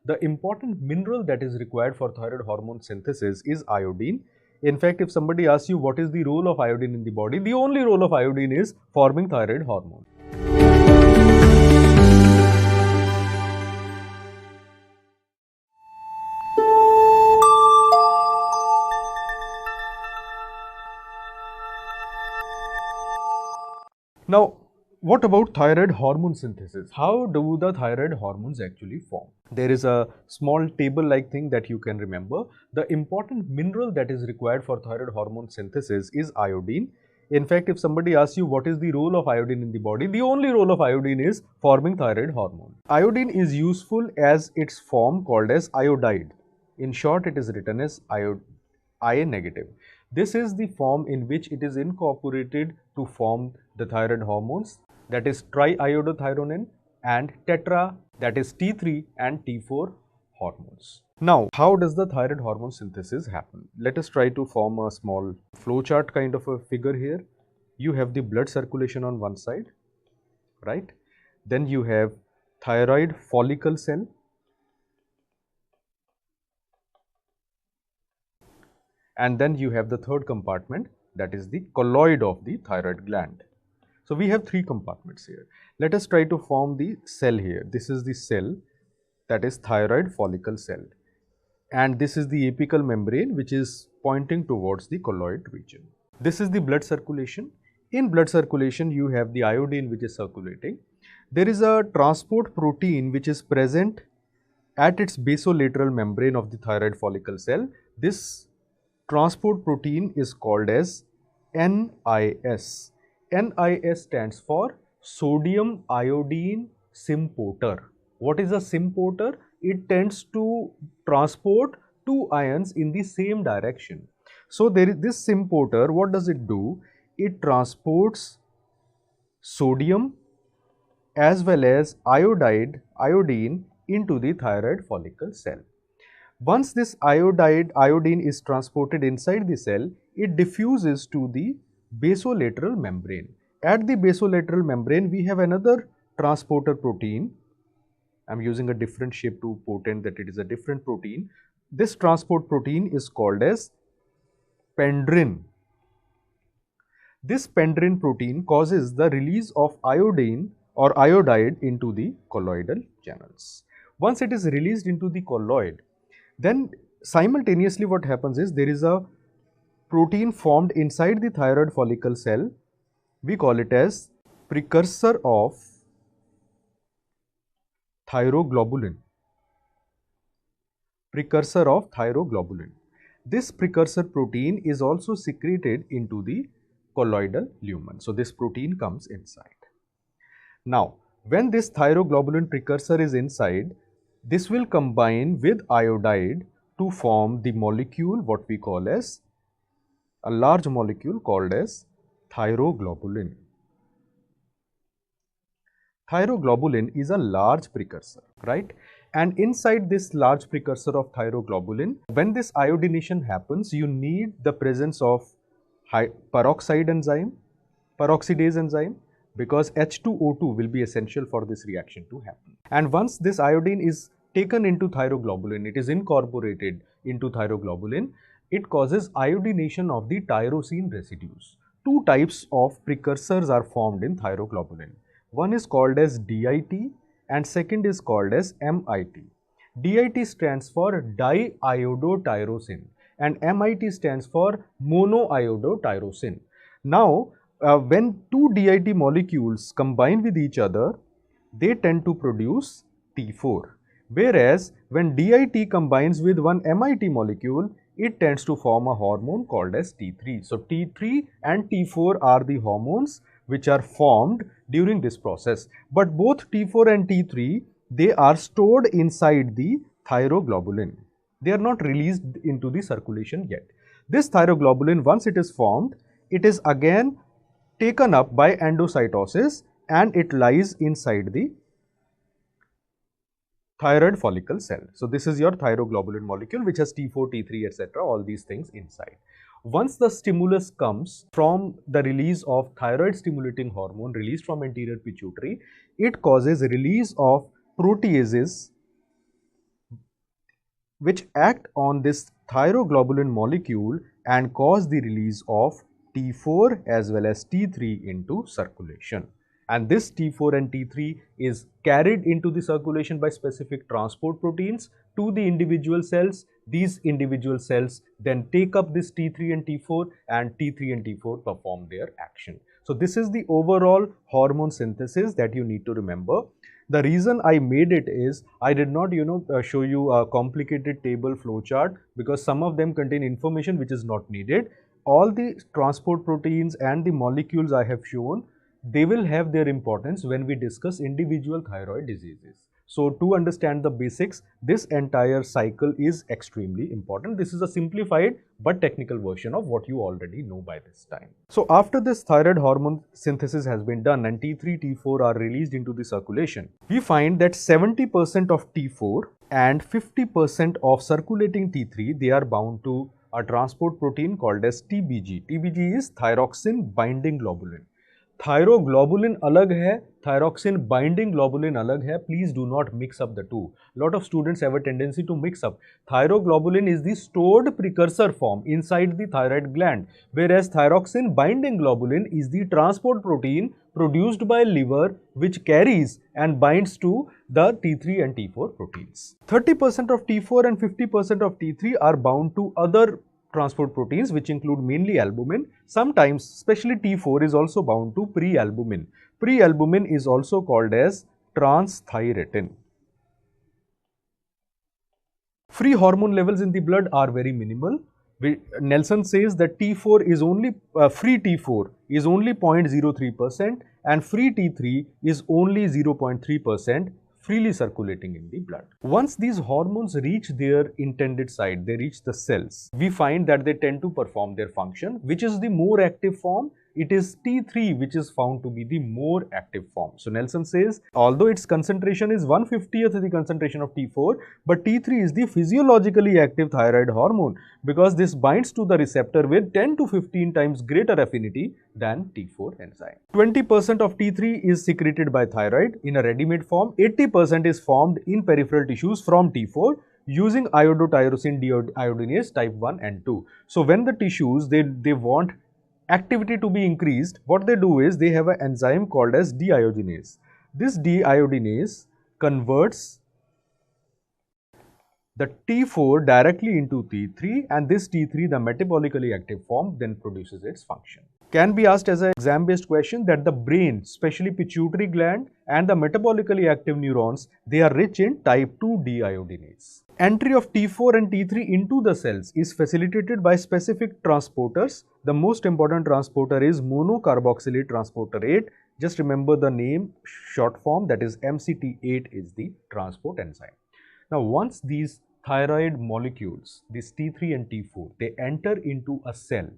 the important mineral that is required for thyroid hormone synthesis is iodine. In fact, if somebody asks you what is the role of iodine in the body, the only role of iodine is forming thyroid hormone. Now, what about thyroid hormone synthesis? How do the thyroid hormones actually form? There is a small table-like thing that you can remember. The important mineral that is required for thyroid hormone synthesis is iodine. In fact, if somebody asks you what is the role of iodine in the body, the only role of iodine is forming thyroid hormone. Iodine is useful as its form called as iodide. In short, it is written as I negative. This is the form in which it is incorporated to form the thyroid hormones, that is triiodothyronine, and tetra, that is T3 and T4 hormones. Now, how does the thyroid hormone synthesis happen? Let us try to form a small flowchart kind of a figure here. You have the blood circulation on one side, right? Then you have thyroid follicle cell. And then you have the third compartment, that is the colloid of the thyroid gland. So we have three compartments here. Let us try to form the cell here. This is the cell, that is thyroid follicle cell. And this is the apical membrane which is pointing towards the colloid region. This is the blood circulation. In blood circulation, you have the iodine which is circulating. There is a transport protein which is present at its basolateral membrane of the thyroid follicle cell. This transport protein is called as NIS. NIS stands for sodium iodine symporter. What is a symporter? It tends to transport two ions in the same direction. So there is this symporter. What does it do? It transports sodium as well as iodine into the thyroid follicle cell. Once this iodine is transported inside the cell, it diffuses to the basolateral membrane. At the basolateral membrane, we have another transporter protein. I am using a different shape to portend that it is a different protein. This transport protein is called as pendrin. This pendrin protein causes the release of iodine or iodide into the colloidal channels. Once it is released into the colloid, then simultaneously what happens is there is a protein formed inside the thyroid follicle cell. We call it as precursor of thyroglobulin. Precursor of thyroglobulin. This precursor protein is also secreted into the colloidal lumen. So this protein comes inside. Now, when this thyroglobulin precursor is inside, this will combine with iodide to form the molecule what we call as a large molecule called as thyroglobulin. Thyroglobulin is a large precursor, right? And inside this large precursor of thyroglobulin, when this iodination happens, you need the presence of peroxidase enzyme, because H2O2 will be essential for this reaction to happen. And once this iodine is taken into thyroglobulin, it is incorporated into thyroglobulin, it causes iodination of the tyrosine residues. Two types of precursors are formed in thyroglobulin. One is called as DIT and second is called as MIT. DIT stands for diiodotyrosine and MIT stands for monoiodotyrosine. Now, when two DIT molecules combine with each other, they tend to produce T4. Whereas, when DIT combines with one MIT molecule, it tends to form a hormone called as T3. So, T3 and T4 are the hormones which are formed during this process. But both T4 and T3, they are stored inside the thyroglobulin. They are not released into the circulation yet. This thyroglobulin, once it is formed, it is again taken up by endocytosis and it lies inside the thyroid follicle cell. So this is your thyroglobulin molecule which has T4, T3, etc. all these things inside. Once the stimulus comes from the release of thyroid stimulating hormone released from anterior pituitary, it causes release of proteases which act on this thyroglobulin molecule and cause the release of T4 as well as T3 into circulation. And this T4 and T3 is carried into the circulation by specific transport proteins to the individual cells. These individual cells then take up this T3 and T4, and T3 and T4 perform their action. So this is the overall hormone synthesis that you need to remember. The reason I made it is I did not show you a complicated table flowchart, because some of them contain information which is not needed. All the transport proteins and the molecules I have shown, they will have their importance when we discuss individual thyroid diseases. So to understand the basics, this entire cycle is extremely important. This is a simplified but technical version of what you already know by this time. So after this thyroid hormone synthesis has been done and T3, T4 are released into the circulation, we find that 70% of T4 and 50% of circulating T3, they are bound to a transport protein called as TBG. TBG is thyroxine binding globulin. Thyroglobulin अलग है, thyroxine binding globulin अलग है. Please do not mix up the two. Lot of students have a tendency to mix up. Thyroglobulin is the stored precursor form inside the thyroid gland, whereas thyroxine binding globulin is the transport protein produced by liver which carries and binds to the T3 and T4 proteins. 30% of T4 and 50% of T3 are bound to other transport proteins which include mainly albumin. Sometimes, especially T4 is also bound to prealbumin. Prealbumin is also called as transthyretin. Free hormone levels in the blood are very minimal. Nelson says that T4 is only free T4 is only 0.03% and free T3 is only 0.3%. freely circulating in the blood. Once these hormones reach their intended site, they reach the cells, we find that they tend to perform their function. Which is the more active form? It is T3 which is found to be the more active form. So Nelson says, although its concentration is 1/50th of the concentration of T4, but T3 is the physiologically active thyroid hormone because this binds to the receptor with 10 to 15 times greater affinity than T4 enzyme. 20% of T3 is secreted by thyroid in a ready-made form. 80% is formed in peripheral tissues from T4 using iodotyrosin deiodinase type 1 and 2. So when the tissues, they want activity to be increased, what they do is they have an enzyme called as deiodinase. This deiodinase converts the T4 directly into T3, and this T3, the metabolically active form, then produces its function. Can be asked as an exam-based question that the brain, especially pituitary gland and the metabolically active neurons, they are rich in type 2 deiodinase. Entry of T4 and T3 into the cells is facilitated by specific transporters. The most important transporter is monocarboxylate transporter 8. Just remember the name, short form, that is MCT8 is the transport enzyme. Now once these thyroid molecules, these T3 and T4, they enter into a cell,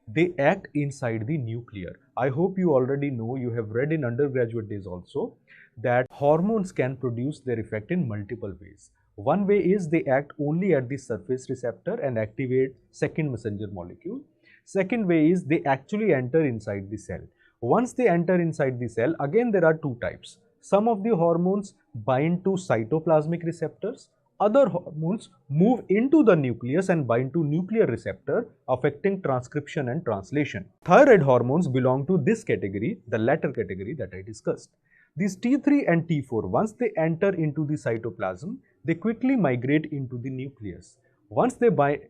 they act inside the nuclear. I hope you already know, you have read in undergraduate days also, that hormones can produce their effect in multiple ways. One way is they act only at the surface receptor and activate second messenger molecule. Second way is they actually enter inside the cell. Once they enter inside the cell, again there are two types. Some of the hormones bind to cytoplasmic receptors. Other hormones move into the nucleus and bind to nuclear receptor, affecting transcription and translation. Thyroid hormones belong to this category, the latter category that I discussed. These T3 and T4, once they enter into the cytoplasm, they quickly migrate into the nucleus. Once they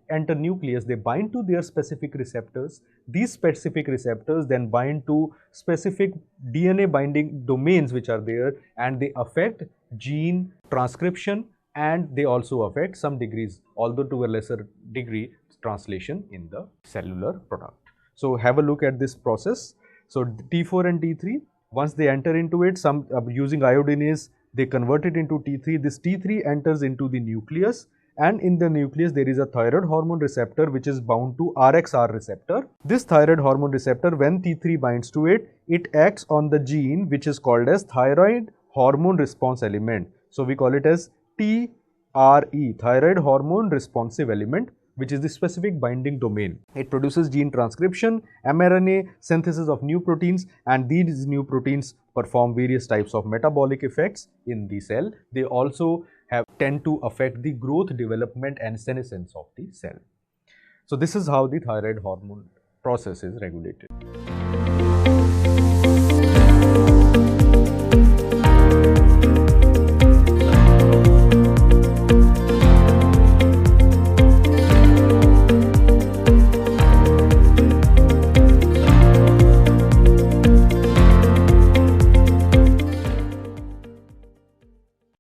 enter nucleus, they bind to their specific receptors. These specific receptors then bind to specific DNA binding domains which are there, and they affect gene transcription, and they also affect some degrees, although to a lesser degree, translation in the cellular product. So have a look at this process. So T4 and T3, once they enter into it, some using iodinase, they convert it into T3. This T3 enters into the nucleus, and in the nucleus there is a thyroid hormone receptor which is bound to RXR receptor. This thyroid hormone receptor, when T3 binds to it, it acts on the gene which is called as thyroid hormone response element. So we call it as TRE, thyroid hormone responsive element, which is the specific binding domain. It produces gene transcription, mRNA, synthesis of new proteins, and these new proteins perform various types of metabolic effects in the cell. They also tend to affect the growth, development and senescence of the cell. So this is how the thyroid hormone process is regulated.